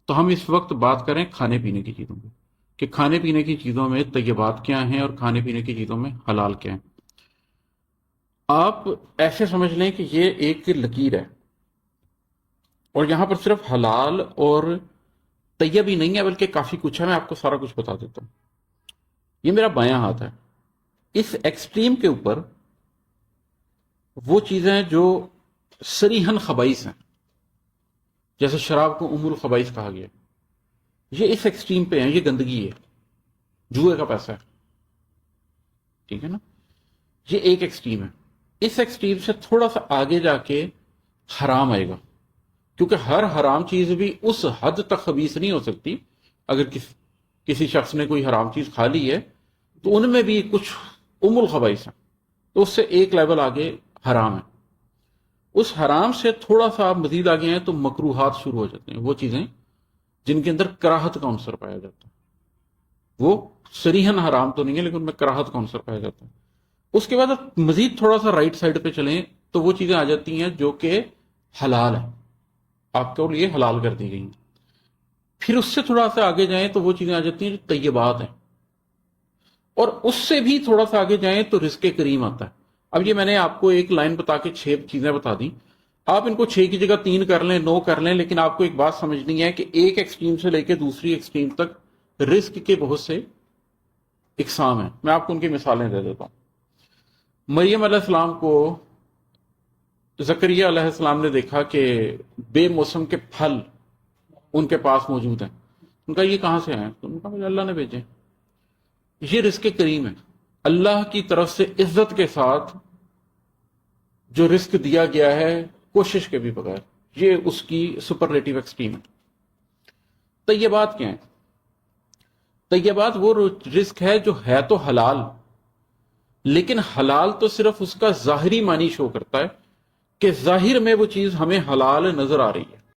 تو ہم اس وقت بات کریں کھانے پینے کی چیزوں پہ کہ کھانے پینے کی چیزوں میں طیبات کیا ہیں اور کھانے پینے کی چیزوں میں حلال کیا ہیں۔ آپ ایسے سمجھ لیں کہ یہ ایک لکیر ہے، اور یہاں پر صرف حلال اور طیب ہی نہیں ہے بلکہ کافی کچھ ہے۔ میں آپ کو سارا کچھ بتا دیتا ہوں۔ یہ میرا بایاں ہاتھ ہے، اس ایکسٹریم کے اوپر وہ چیزیں جو صریحاً خبائث ہیں، جیسے شراب کو ام الخبائث کہا گیا، یہ اس ایکسٹریم پہ ہیں، یہ گندگی ہے، جوئے کا پیسہ ہے، ٹھیک ہے نا؟ یہ ایک ایکسٹریم ہے۔ اس ایکسٹریم سے تھوڑا سا آگے جا کے حرام آئے گا، کیونکہ ہر حرام چیز بھی اس حد تک خبیث نہیں ہو سکتی۔ اگر کسی شخص نے کوئی حرام چیز کھا لی ہے تو ان میں بھی کچھ ام الخبائث ہیں، تو اس سے ایک لیول آگے حرام ہے۔ اس حرام سے تھوڑا سا آپ مزید آگے ہیں تو مکروہات شروع ہو جاتے ہیں، وہ چیزیں جن کے اندر کراہت کا عنصر پایا جاتا ہے۔ وہ صریحاً حرام تو نہیں ہے لیکن ان میں کراہت کا عنصر پایا جاتا ہے۔ اس کے بعد آپ مزید تھوڑا سا رائٹ سائڈ پہ چلیں تو وہ چیزیں آ جاتی ہیں جو کہ حلال ہیں، آپ کے لیے حلال کر دی گئی ہیں۔ پھر اس سے تھوڑا سا آگے جائیں تو وہ چیزیں آ جاتی ہیں جو طیبات ہیں، اور اس سے بھی تھوڑا سا آگے جائیں تو رزق کریم آتا ہے۔ اب یہ میں نے آپ کو ایک لائن بتا کے 6 چیزیں بتا دی، آپ ان کو 6 کی جگہ 3 کر لیں، 9 کر لیں، لیکن آپ کو ایک بات سمجھنی ہے کہ ایک ایکسٹریم سے لے کے دوسری ایکسٹریم تک رزق کے بہت سے اقسام ہیں۔ میں آپ کو ان کی مثالیں دے دیتا ہوں۔ مریم علیہ السلام کو زکریا علیہ السلام نے دیکھا کہ بے موسم کے پھل ان کے پاس موجود ہیں۔ ان کا یہ کہاں سے ہیں؟ تو ان کا مجھے اللہ نے بھیجے۔ یہ رزق کریم ہے، اللہ کی طرف سے عزت کے ساتھ جو رزق دیا گیا ہے کوشش کے بھی بغیر، یہ اس کی سپرلیٹو ایکسٹریم ہے۔ طیبات کیا ہیں؟ طیبات وہ رزق ہے جو ہے تو حلال، لیکن حلال تو صرف اس کا ظاہری معنی شو کرتا ہے کہ ظاہر میں وہ چیز ہمیں حلال نظر آ رہی ہے،